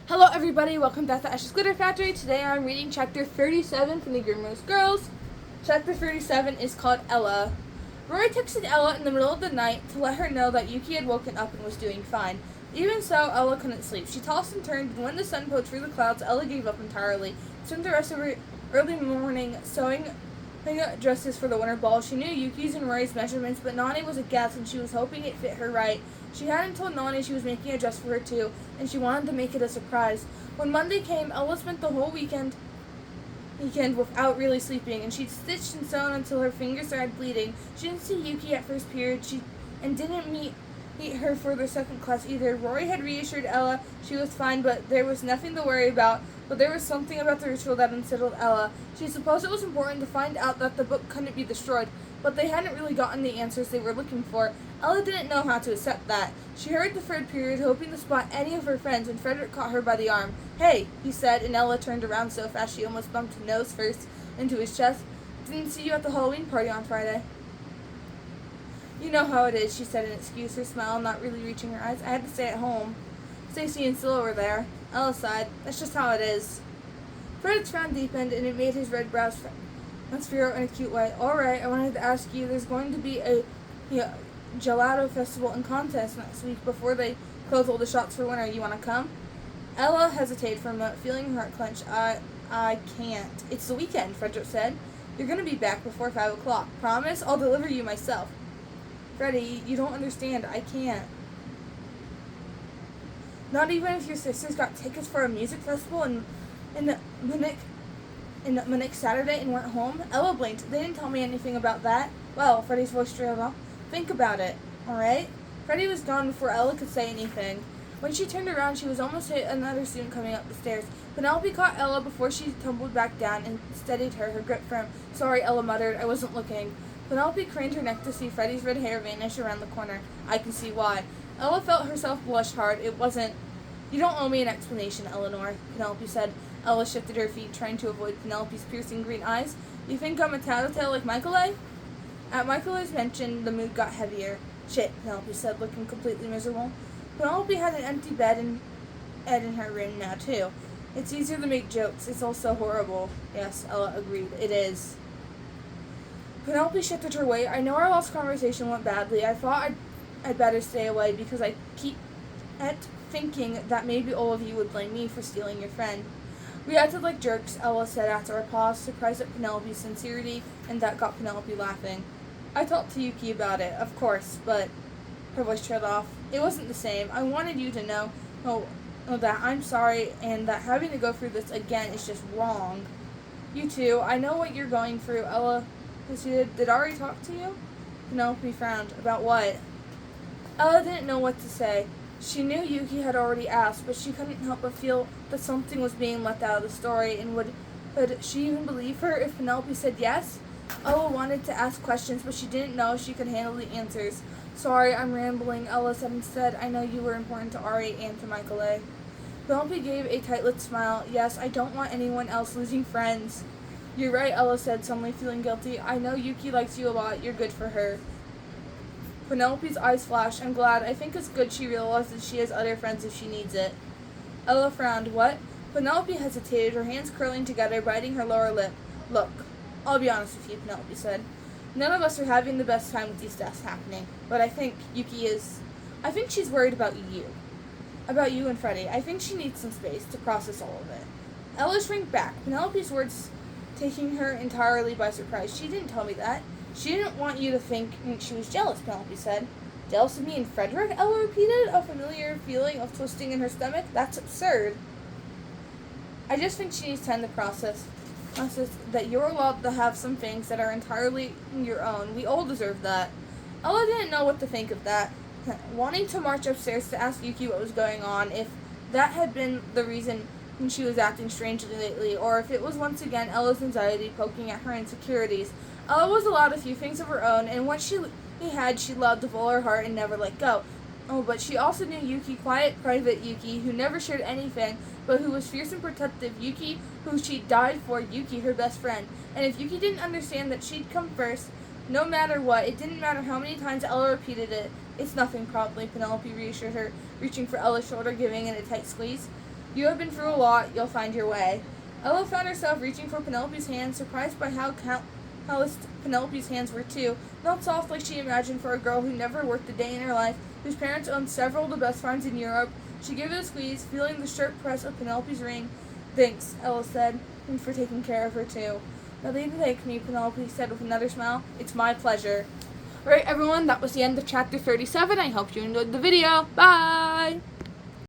Hello everybody, welcome back to Ash's Glitter Factory. Today I'm reading chapter 37 from the Grimrose Girls. Chapter 37 is called Ella. Rory texted Ella in the middle of the night to let her know that Yuki had woken up and was doing fine. Even so, Ella couldn't sleep. She tossed and turned, and when the sun poked through the clouds, Ella gave up entirely. Spent the rest of her early morning sewing dresses for the winter ball. She knew Yuki's and Rory's measurements, but Nani was a guess and she was hoping it fit her right. She hadn't told Nani she was making a dress for her too, and she wanted to make it a surprise. When Monday came, Ella spent the whole weekend without really sleeping, and she'd stitched and sewn until her fingers started bleeding. She didn't see Yuki at first period, and didn't meet her for their second class either. Rory had reassured Ella she was fine, but there was nothing to worry about. But there was something about the ritual that unsettled Ella. She supposed it was important to find out that the book couldn't be destroyed, but they hadn't really gotten the answers they were looking for. Ella didn't know how to accept that. She hurried the third period, hoping to spot any of her friends, when Frederick caught her by the arm. "Hey," he said, and Ella turned around so fast she almost bumped nose first into his chest. "Didn't see you at the Halloween party on Friday." "You know how it is," she said in excuse, her smile not really reaching her eyes. "I had to stay at home. Stacy and Sylla were there." Ella sighed. "That's just how it is." Fred's frown deepened, and it made his red brows furrow in a cute way. "All right, I wanted to ask you, there's going to be a gelato festival and contest next week before they close all the shops for winter. You want to come?" Ella hesitated for a moment, feeling her heart clench. I can't. It's the weekend," Frederick said. "You're going to be back before 5 o'clock. Promise? I'll deliver you myself." "Freddie, you don't understand. I can't." "Not even if your sisters got tickets for a music festival in Munich Saturday and went home?" Ella blinked. "They didn't tell me anything about that." "Well," Freddie's voice trailed off, "think about it, all right?" Freddie was gone before Ella could say anything. When she turned around, she was almost hit another student coming up the stairs. Penelope caught Ella before she tumbled back down and steadied her grip firm. "Sorry," Ella muttered. "I wasn't looking." Penelope craned her neck to see Freddie's red hair vanish around the corner. "I can see why." Ella felt herself blush hard. "It wasn't—" "You don't owe me an explanation, Eleanor," Penelope said. Ella shifted her feet, trying to avoid Penelope's piercing green eyes. "You think I'm a tattletale like Michael A?" At Michael's mention, the mood got heavier. "Shit," Penelope said, looking completely miserable. Penelope had an empty bed in her room now, too. "It's easier to make jokes. It's all so horrible." "Yes," Ella agreed. "It is." Penelope shifted her weight. "I know our last conversation went badly. I thought I'd better stay away because I keep thinking that maybe all of you would blame me for stealing your friend." "We acted like jerks," Ella said after a pause, surprised at Penelope's sincerity, and that got Penelope laughing. "I talked to Yuki about it, of course, but—" her voice trailed off. "It wasn't the same. I wanted you to know that I'm sorry and that having to go through this again is just wrong." "You too. I know what you're going through," Ella proceeded. "Did Ari talk to you?" Penelope frowned. "About what?" Ella didn't know what to say. She knew Yuki had already asked, but she couldn't help but feel that something was being left out of the story, and would she even believe her if Penelope said yes? Ella wanted to ask questions, but she didn't know if she could handle the answers. "Sorry, I'm rambling," Ella said instead. "I know you were important to Ari and to Michael A." Penelope gave a tight-lipped smile. "Yes, I don't want anyone else losing friends." "You're right," Ella said, suddenly feeling guilty. "I know Yuki likes you a lot. You're good for her." Penelope's eyes flashed. "I'm glad. I think it's good she realizes she has other friends if she needs it." Ella frowned. "What?" Penelope hesitated, her hands curling together, biting her lower lip. "Look, I'll be honest with you," Penelope said. "None of us are having the best time with these deaths happening, but I think Yuki is. I think she's worried about you. About you and Freddie. I think she needs some space to process all of it." Ella shrank back, Penelope's words taking her entirely by surprise. "She didn't tell me that." "She didn't want you to think she was jealous," Penelope said. "Jealous of me and Frederick?" Ella repeated, a familiar feeling of twisting in her stomach. "That's absurd." "I just think she needs time to process that you're allowed to have some things that are entirely your own. We all deserve that." Ella didn't know what to think of that. Wanting to march upstairs to ask Yuki what was going on, if that had been the reason she was acting strangely lately, or if it was once again Ella's anxiety poking at her insecurities. Ella was allowed a few things of her own, and what she had she loved with all her heart and never let go. Oh, but she also knew Yuki, quiet, private Yuki, who never shared anything, but who was fierce and protective. Yuki, who she'd died for. Yuki, her best friend. And if Yuki didn't understand that she'd come first, no matter what, it didn't matter how many times Ella repeated it. "It's nothing, probably," Penelope reassured her, reaching for Ella's shoulder, giving it a tight squeeze. You have been through a lot. You'll find your way. Ella found herself reaching for Penelope's hand, surprised by how calloused Penelope's hands were too, not soft like she imagined for a girl who never worked a day in her life, whose parents owned several of the best farms in Europe. She gave it a squeeze, feeling the sharp press of Penelope's ring. Thanks, Ella said, and for taking care of her too. Nothing to thank me, Penelope said with another smile. It's my pleasure. Alright everyone, that was the end of chapter 37. I hope you enjoyed the video. Bye!